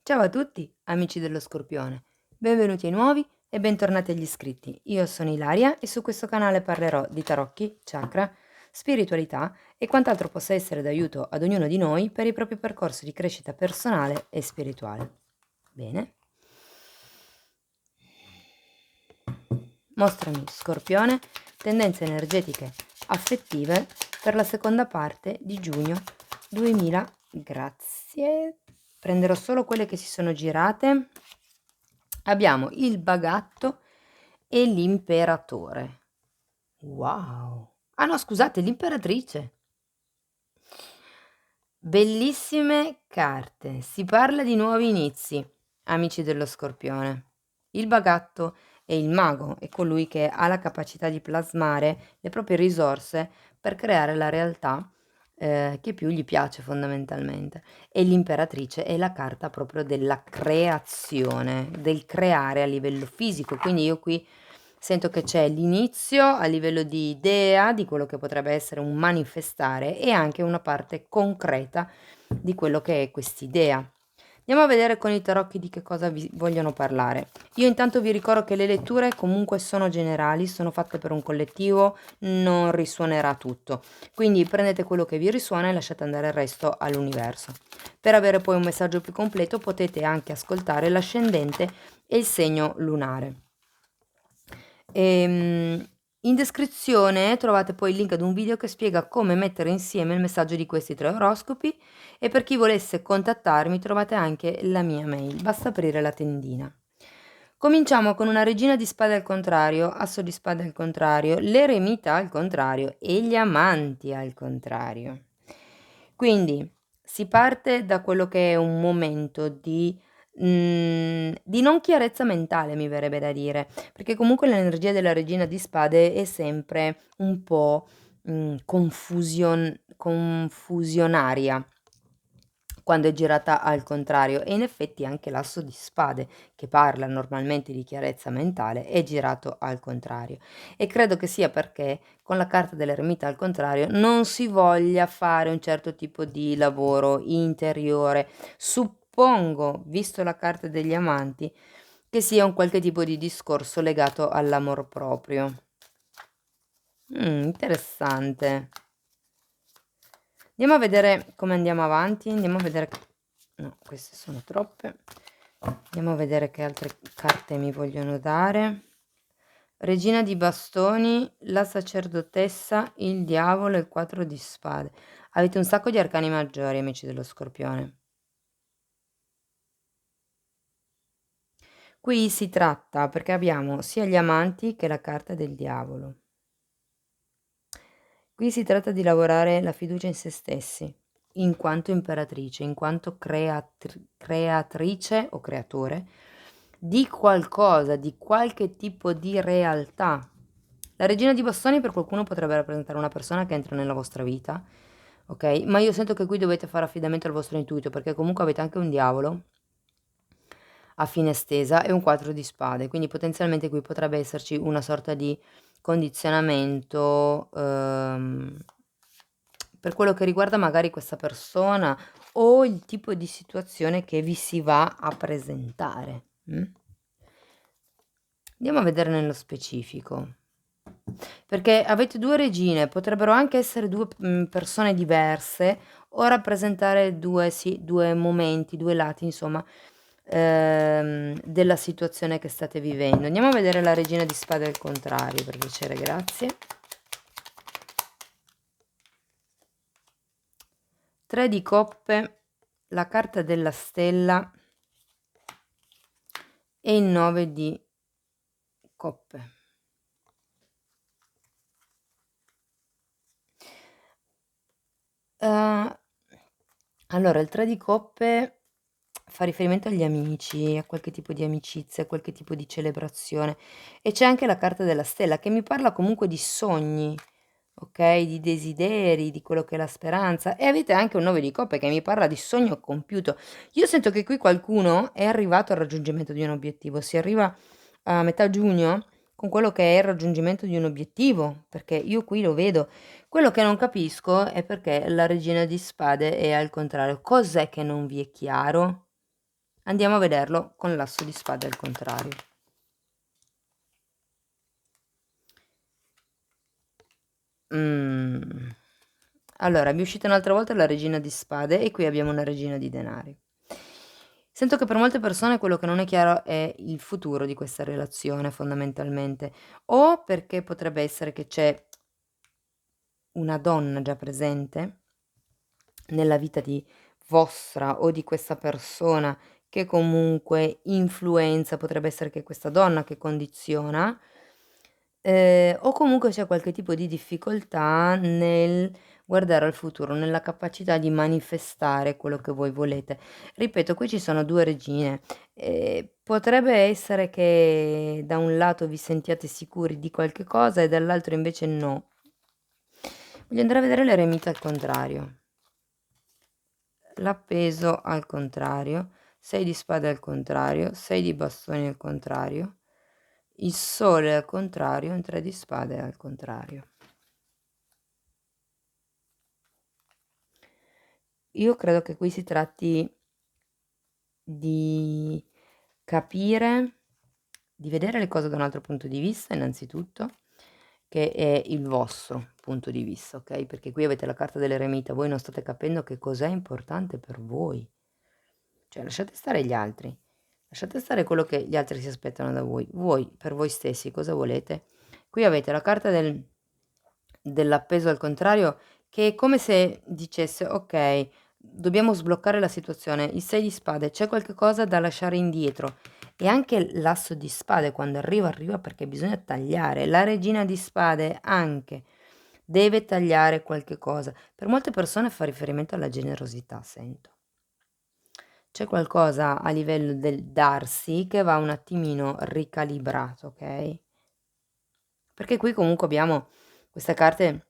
Ciao a tutti, amici dello Scorpione. Benvenuti ai nuovi e bentornati agli iscritti. Io sono Ilaria e su questo canale parlerò di tarocchi, chakra, spiritualità e quant'altro possa essere d'aiuto ad ognuno di noi per il proprio percorso di crescita personale e spirituale. Bene. Mostrami, Scorpione, tendenze energetiche affettive per la seconda parte di giugno 2000. Grazie. Prenderò solo quelle che si sono girate. Abbiamo il bagatto e l'imperatore. Wow. Ah no, scusate, l'imperatrice. Bellissime carte. Si parla di nuovi inizi, amici dello Scorpione. Il bagatto è il mago, è colui che ha la capacità di plasmare le proprie risorse per creare la realtà che più gli piace fondamentalmente. E l'imperatrice è la carta proprio della creazione, del creare a livello fisico. Quindi io qui sento che c'è l'inizio a livello di idea, di quello che potrebbe essere un manifestare e anche una parte concreta di quello che è quest'idea. Andiamo a vedere con i tarocchi di che cosa vi vogliono parlare. Io intanto vi ricordo che le letture comunque sono generali, sono fatte per un collettivo, non risuonerà tutto. Quindi prendete quello che vi risuona e lasciate andare il resto all'universo. Per avere poi un messaggio più completo potete anche ascoltare l'ascendente e il segno lunare. In descrizione trovate poi il link ad un video che spiega come mettere insieme il messaggio di questi 3 oroscopi e per chi volesse contattarmi trovate anche la mia mail, basta aprire la tendina. Cominciamo con una regina di spade al contrario, asso di spade al contrario, l'eremita al contrario e gli amanti al contrario. Quindi si parte da quello che è un momento di non chiarezza mentale, mi verrebbe da dire, perché comunque l'energia della regina di spade è sempre un po', confusionaria quando è girata al contrario e in effetti anche l'asso di spade, che parla normalmente di chiarezza mentale, è girato al contrario. E credo che sia perché con la carta dell'eremita al contrario non si voglia fare un certo tipo di lavoro interiore. Suppongo, visto la carta degli amanti, che sia un qualche tipo di discorso legato all'amor proprio. Interessante. Andiamo a vedere come andiamo avanti. Andiamo a vedere. No, queste sono troppe. Andiamo a vedere che altre carte mi vogliono dare. Regina di bastoni, la sacerdotessa, il diavolo e il 4 di spade. Avete un sacco di arcani maggiori, amici dello Scorpione. Qui si tratta, perché abbiamo sia gli amanti che la carta del diavolo. Qui si tratta di lavorare la fiducia in se stessi, in quanto imperatrice, in quanto creatrice o creatore di qualcosa, di qualche tipo di realtà. La regina di bastoni per qualcuno potrebbe rappresentare una persona che entra nella vostra vita, ok? Ma io sento che qui dovete fare affidamento al vostro intuito, perché comunque avete anche un diavolo a fine stesa e un 4 di spade, quindi potenzialmente qui potrebbe esserci una sorta di condizionamento per quello che riguarda magari questa persona o il tipo di situazione che vi si va a presentare. Andiamo a vedere nello specifico. Perché avete 2 regine, potrebbero anche essere 2 persone diverse o rappresentare 2 momenti, 2 lati insomma, della situazione che state vivendo. Andiamo a vedere la regina di spade al contrario, per piacere, grazie. 3 di coppe, la carta della stella e il 9 di coppe. Allora il 3 di coppe fa riferimento agli amici, a qualche tipo di amicizia, a qualche tipo di celebrazione e c'è anche la carta della stella che mi parla comunque di sogni, okay, di desideri, di quello che è la speranza e avete anche un 9 di coppe che mi parla di sogno compiuto. Io sento che qui qualcuno è arrivato al raggiungimento di un obiettivo, si arriva a metà giugno con quello che è il raggiungimento di un obiettivo, perché io qui lo vedo. Quello che non capisco è perché la regina di spade è al contrario. Cos'è che non vi è chiaro? Andiamo a vederlo con l'asso di spade al contrario. Allora, mi è uscita un'altra volta la regina di spade e qui abbiamo una regina di denari. Sento che per molte persone quello che non è chiaro è il futuro di questa relazione, fondamentalmente, o perché potrebbe essere che c'è una donna già presente nella vita di vostra o di questa persona che comunque influenza, potrebbe essere che è questa donna che condiziona, o comunque c'è qualche tipo di difficoltà nel guardare al futuro, nella capacità di manifestare quello che voi volete. Ripeto, qui ci sono 2 regine, potrebbe essere che da un lato vi sentiate sicuri di qualche cosa e dall'altro invece no. Voglio andare a vedere l'eremita al contrario. L'appeso al contrario, 6 di spade al contrario, 6 di bastoni al contrario, il sole al contrario, un 3 di spade al contrario. Io credo che qui si tratti di capire, di vedere le cose da un altro punto di vista innanzitutto, che è il vostro punto di vista, okay, perché qui avete la carta dell'eremita, voi non state capendo che cos'è importante per voi. Cioè lasciate stare gli altri, lasciate stare quello che gli altri si aspettano da voi. Voi per voi stessi cosa volete? Qui avete la carta dell'appeso al contrario che è come se dicesse: "Okay, dobbiamo sbloccare la situazione". Il 6 di spade, c'è qualche cosa da lasciare indietro e anche l'asso di spade quando arriva, arriva perché bisogna tagliare. La regina di spade anche deve tagliare qualche cosa. Per molte persone fa riferimento alla generosità, sento. C'è qualcosa a livello del darsi che va un attimino ricalibrato, okay, perché qui comunque abbiamo queste carte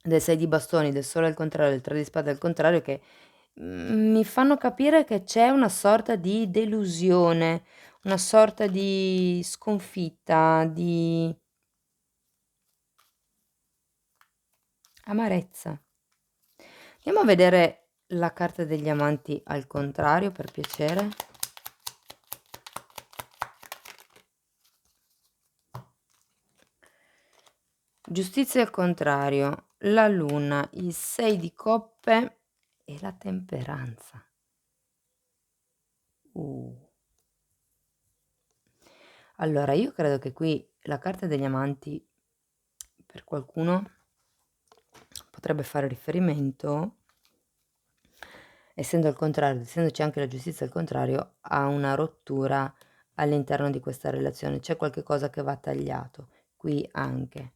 del 6 di bastoni, del sole al contrario, del 3 di spade al contrario che, mi fanno capire che c'è una sorta di delusione, una sorta di sconfitta, di amarezza. Andiamo a vedere la carta degli amanti al contrario, per piacere. Giustizia al contrario, la luna, il 6 di coppe e la temperanza. Uh. Allora, io credo che qui la carta degli amanti per qualcuno potrebbe fare riferimento, essendo al contrario, essendoci anche la giustizia al contrario, a una rottura all'interno di questa relazione. C'è qualche cosa che va tagliato, qui anche.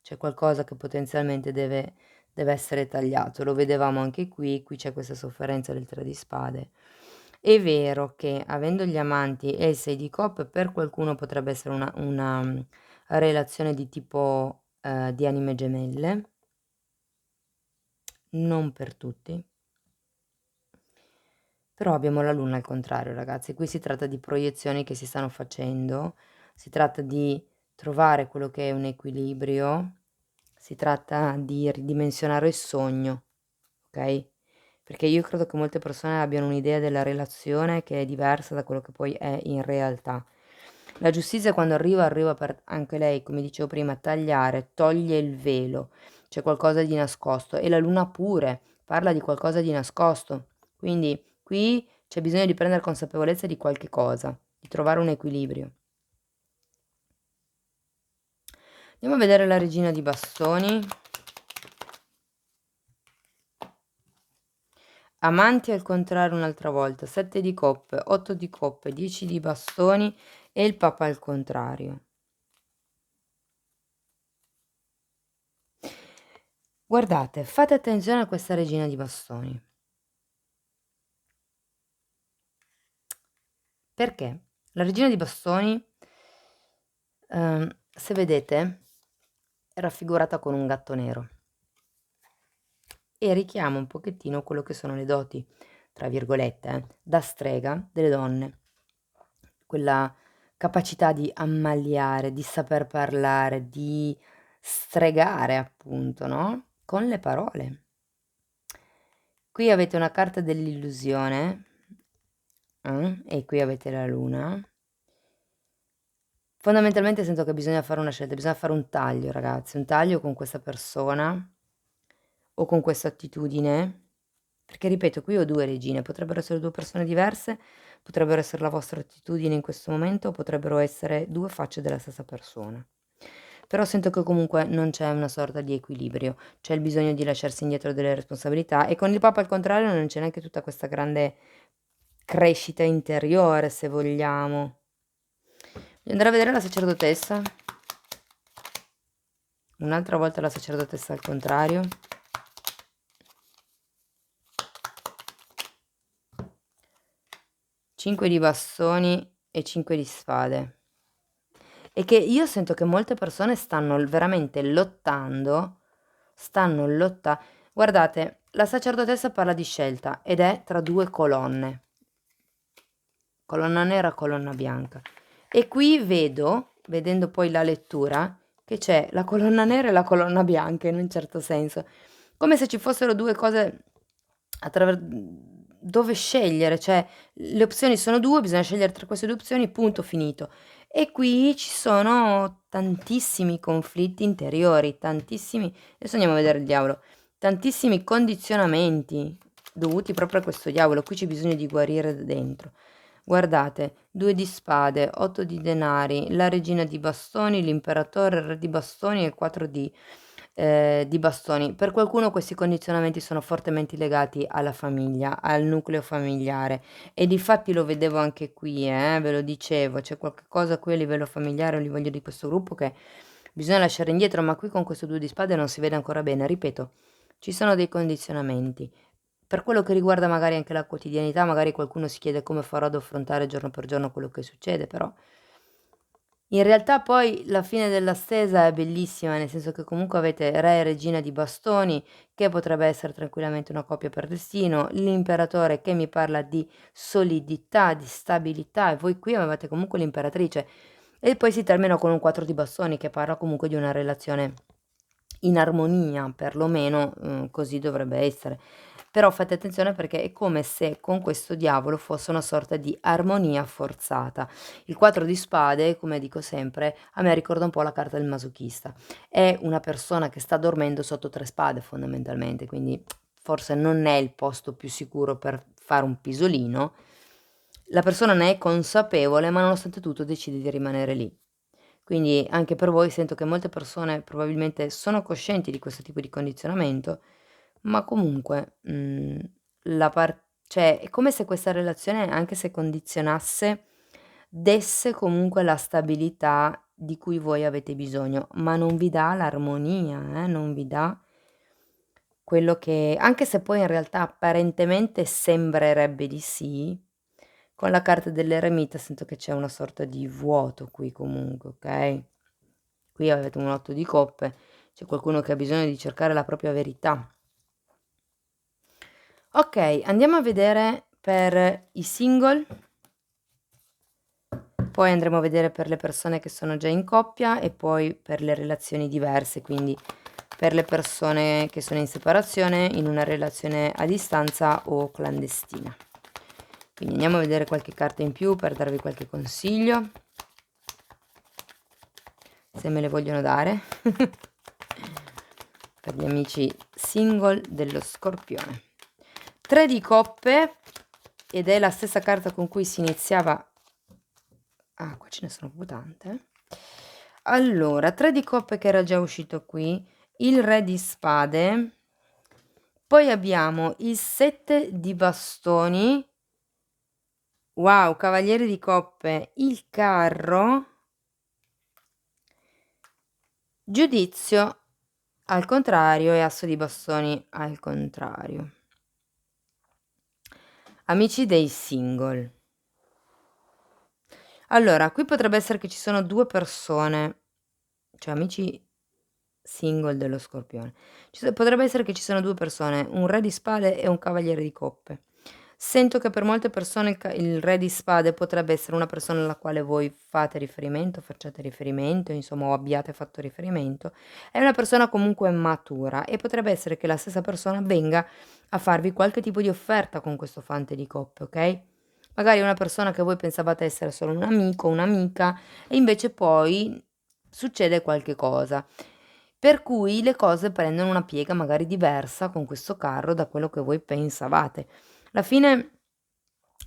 C'è qualcosa che potenzialmente deve essere tagliato. Lo vedevamo anche qui c'è questa sofferenza del 3 di spade. È vero che avendo gli amanti e il 6 di coppe, per qualcuno potrebbe essere una relazione di tipo, di anime gemelle, non per tutti. Però abbiamo la luna al contrario ragazzi, qui si tratta di proiezioni che si stanno facendo, si tratta di trovare quello che è un equilibrio, si tratta di ridimensionare il sogno, okay, perché io credo che molte persone abbiano un'idea della relazione che è diversa da quello che poi è in realtà. La giustizia quando arriva, arriva per anche lei, come dicevo prima, tagliare, toglie il velo, c'è qualcosa di nascosto e la luna pure parla di qualcosa di nascosto. Quindi qui c'è bisogno di prendere consapevolezza di qualche cosa, di trovare un equilibrio. Andiamo a vedere la regina di bastoni. Amanti al contrario un'altra volta, 7 di coppe, 8 di coppe, 10 di bastoni e il papa al contrario. Guardate, fate attenzione a questa regina di bastoni. Perché? La regina di bastoni, se vedete, è raffigurata con un gatto nero e richiama un pochettino quello che sono le doti, tra virgolette, da strega delle donne. Quella capacità di ammaliare, di saper parlare, di stregare appunto, no, con le parole. Qui avete una carta dell'illusione E qui avete la luna. Fondamentalmente sento che bisogna fare una scelta, bisogna fare un taglio ragazzi, un taglio con questa persona o con questa attitudine, perché ripeto qui ho 2 regine, potrebbero essere 2 persone diverse, potrebbero essere la vostra attitudine in questo momento, o potrebbero essere 2 facce della stessa persona. Però sento che comunque non c'è una sorta di equilibrio, c'è il bisogno di lasciarsi indietro delle responsabilità e con il Papa al contrario non c'è neanche tutta questa grande crescita interiore, se vogliamo. Voglio andare a vedere la sacerdotessa. Un'altra volta la sacerdotessa al contrario. Cinque di bastoni e 5 di spade. E che io sento che molte persone stanno veramente lottando, guardate, la sacerdotessa parla di scelta ed è tra 2 colonne. Colonna nera, colonna bianca. E qui vedo, vedendo poi la lettura, che c'è la colonna nera e la colonna bianca in un certo senso. Come se ci fossero 2 cose dove scegliere, cioè le opzioni sono 2, bisogna scegliere tra queste 2 opzioni, punto, finito. E qui ci sono tantissimi conflitti interiori, tantissimi, adesso andiamo a vedere il diavolo, tantissimi condizionamenti dovuti proprio a questo diavolo, qui c'è bisogno di guarire da dentro. Guardate, 2 di spade, 8 di denari, la regina di bastoni, l'imperatore, il re di bastoni e il 4 di bastoni. Per qualcuno questi condizionamenti sono fortemente legati alla famiglia, al nucleo familiare e difatti lo vedevo anche qui, ve lo dicevo, c'è qualche cosa qui a livello familiare, a livello di questo gruppo che bisogna lasciare indietro, ma qui con questo 2 di spade non si vede ancora bene, ripeto, ci sono dei condizionamenti. Per quello che riguarda magari anche la quotidianità, magari qualcuno si chiede come farò ad affrontare giorno per giorno quello che succede, però in realtà poi la fine della stesa è bellissima, nel senso che comunque avete re e regina di bastoni, che potrebbe essere tranquillamente una coppia per destino, l'imperatore che mi parla di solidità, di stabilità, e voi qui avevate comunque l'imperatrice. E poi si termina con un 4 di bastoni che parla comunque di una relazione in armonia, perlomeno, così dovrebbe essere. Però fate attenzione perché è come se con questo diavolo fosse una sorta di armonia forzata. Il 4 di spade, come dico sempre, a me ricorda un po' la carta del masochista. È una persona che sta dormendo sotto 3 spade fondamentalmente, quindi forse non è il posto più sicuro per fare un pisolino. La persona ne è consapevole, ma nonostante tutto decide di rimanere lì. Quindi anche per voi sento che molte persone probabilmente sono coscienti di questo tipo di condizionamento, ma comunque, la par cioè è come se questa relazione, anche se condizionasse, desse comunque la stabilità di cui voi avete bisogno, ma non vi dà l'armonia, non vi dà quello che anche se poi in realtà apparentemente sembrerebbe di sì, con la carta dell'eremita sento che c'è una sorta di vuoto qui comunque, okay? Qui avete un 8 di coppe, c'è qualcuno che ha bisogno di cercare la propria verità. Okay, andiamo a vedere per i single, poi andremo a vedere per le persone che sono già in coppia e poi per le relazioni diverse, quindi per le persone che sono in separazione, in una relazione a distanza o clandestina. Quindi andiamo a vedere qualche carta in più per darvi qualche consiglio, se me le vogliono dare, per gli amici single dello Scorpione. 3 di coppe, ed è la stessa carta con cui si iniziava. Ah, qua ce ne sono proprio tante. Allora, 3 di coppe che era già uscito qui, il re di spade, poi abbiamo il 7 di bastoni, wow, cavaliere di coppe, il carro, giudizio al contrario e asso di bastoni al contrario. Amici dei single. Allora, qui potrebbe essere che ci sono 2 persone, cioè amici single dello Scorpione. Potrebbe essere che ci sono 2 persone, un re di spade e un cavaliere di coppe. Sento che per molte persone il re di spade potrebbe essere una persona alla quale voi fate riferimento, facciate riferimento, insomma, o abbiate fatto riferimento. È una persona comunque matura e potrebbe essere che la stessa persona venga a farvi qualche tipo di offerta con questo fante di coppe, ok? Magari una persona che voi pensavate essere solo un amico, un'amica, e invece poi succede qualche cosa. Per cui le cose prendono una piega magari diversa con questo carro da quello che voi pensavate. La fine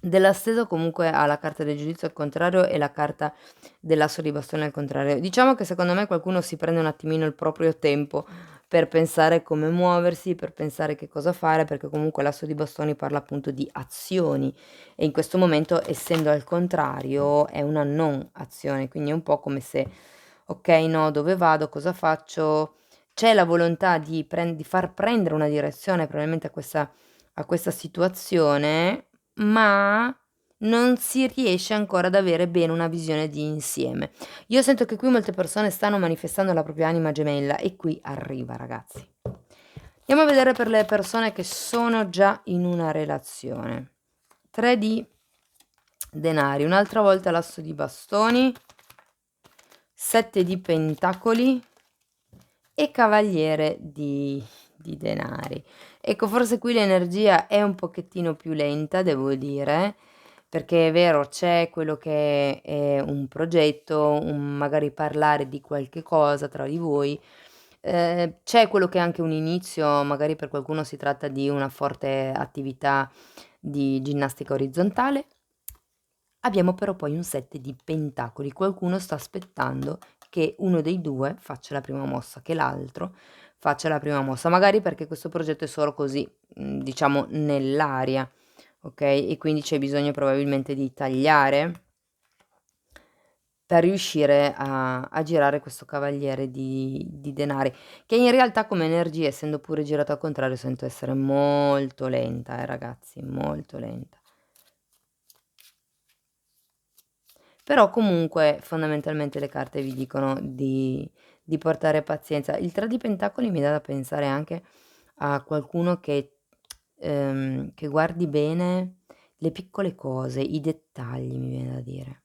dell'asteso comunque ha la carta del giudizio al contrario e la carta dell'asso di bastone al contrario. Diciamo che secondo me qualcuno si prende un attimino il proprio tempo per pensare come muoversi, per pensare che cosa fare, perché comunque l'asso di bastoni parla appunto di azioni e in questo momento, essendo al contrario, è una non azione, quindi è un po' come se, ok, no, dove vado, cosa faccio? C'è la volontà di far prendere una direzione probabilmente a questa situazione, ma non si riesce ancora ad avere bene una visione di insieme. Io sento che qui molte persone stanno manifestando la propria anima gemella e qui arriva, ragazzi. Andiamo a vedere per le persone che sono già in una relazione. 3 di denari, un'altra volta l'asso di bastoni, 7 di pentacoli e cavaliere di denari. Ecco, forse qui l'energia è un pochettino più lenta, devo dire, perché è vero, c'è quello che è un progetto, magari parlare di qualche cosa tra di voi, c'è quello che è anche un inizio, magari per qualcuno si tratta di una forte attività di ginnastica orizzontale. Abbiamo però poi un 7 di pentacoli, qualcuno sta aspettando che uno dei due faccia la prima mossa, che l'altro faccia la prima mossa, magari perché questo progetto è solo così, diciamo nell'aria, ok? E quindi c'è bisogno probabilmente di tagliare per riuscire a girare questo cavaliere di denari, che in realtà come energia, essendo pure girato al contrario, sento essere molto lenta, ragazzi, molto lenta. Però comunque fondamentalmente le carte vi dicono di portare pazienza. Il 3 di pentacoli mi dà da pensare anche a qualcuno che guardi bene le piccole cose, i dettagli, mi viene da dire.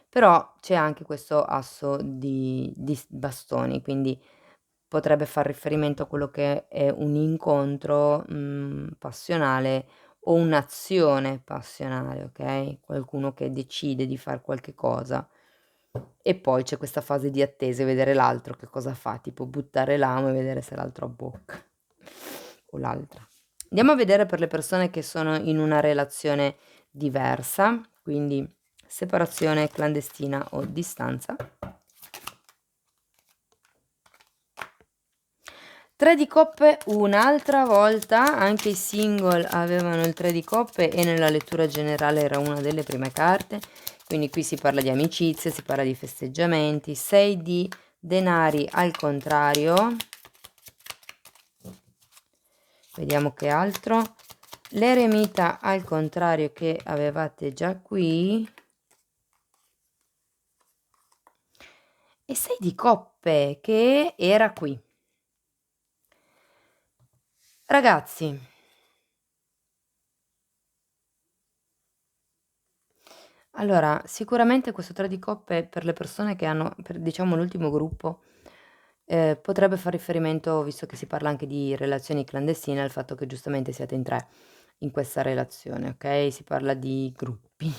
Però c'è anche questo asso di bastoni, quindi potrebbe far riferimento a quello che è un incontro, passionale o un'azione passionale, okay, qualcuno che decide di far qualche cosa e poi c'è questa fase di attesa e vedere l'altro che cosa fa, tipo buttare l'amo e vedere se l'altro abbocca o l'altra. Andiamo a vedere per le persone che sono in una relazione diversa, quindi separazione clandestina o distanza. 3 di coppe un'altra volta, anche i single avevano il 3 di coppe e nella lettura generale era una delle prime carte, quindi qui si parla di amicizie, si parla di festeggiamenti. 6 di denari al contrario, vediamo che altro, l'eremita al contrario che avevate già qui, e 6 di coppe che era qui. Ragazzi, allora sicuramente questo 3 di coppe per le persone che hanno, per diciamo l'ultimo gruppo, potrebbe far riferimento, visto che si parla anche di relazioni clandestine, al fatto che giustamente siete in 3 in questa relazione, okay, si parla di gruppi.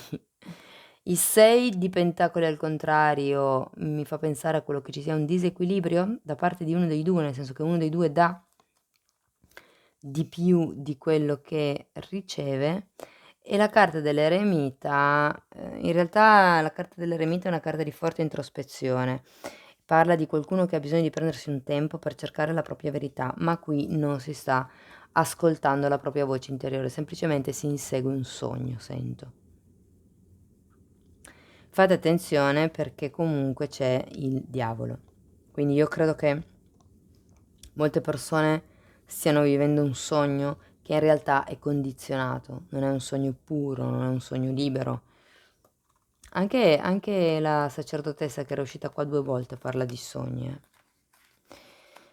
Il 6 di pentacoli al contrario mi fa pensare a quello che ci sia un disequilibrio da parte di uno dei 2, nel senso che uno dei 2 dà di più di quello che riceve e la carta dell'eremita, in realtà la carta dell'eremita è una carta di forte introspezione. Parla di qualcuno che ha bisogno di prendersi un tempo per cercare la propria verità, ma qui non si sta ascoltando la propria voce interiore, semplicemente si insegue un sogno, sento. Fate attenzione perché comunque c'è il diavolo. Quindi io credo che molte persone stiano vivendo un sogno che in realtà è condizionato, non è un sogno puro, non è un sogno libero. Anche la sacerdotessa che era uscita qua 2 volte parla di sogni.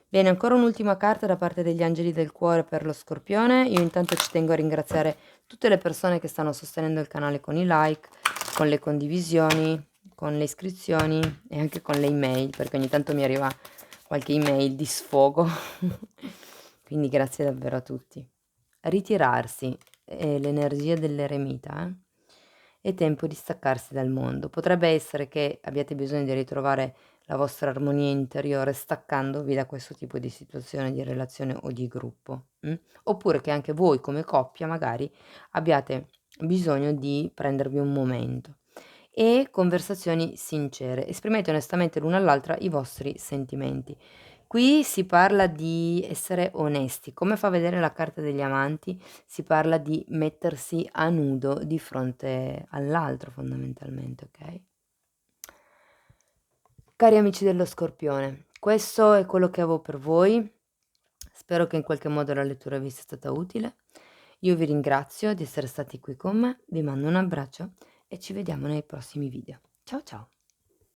Bene, ancora un'ultima carta da parte degli angeli del cuore per lo Scorpione. Io intanto ci tengo a ringraziare tutte le persone che stanno sostenendo il canale con i like, con le condivisioni, con le iscrizioni e anche con le email, perché ogni tanto mi arriva qualche email di sfogo. Quindi grazie davvero a tutti. Ritirarsi. è l'energia dell'eremita, è tempo di staccarsi dal mondo. Potrebbe essere che abbiate bisogno di ritrovare la vostra armonia interiore staccandovi da questo tipo di situazione, di relazione o di gruppo. Oppure che anche voi come coppia magari abbiate bisogno di prendervi un momento. E conversazioni sincere. Esprimete onestamente l'una all'altra i vostri sentimenti. Qui si parla di essere onesti. Come fa vedere la carta degli amanti, si parla di mettersi a nudo di fronte all'altro fondamentalmente, okay? Cari amici dello Scorpione, questo è quello che avevo per voi. Spero che in qualche modo la lettura vi sia stata utile. Io vi ringrazio di essere stati qui con me, vi mando un abbraccio e ci vediamo nei prossimi video. Ciao ciao.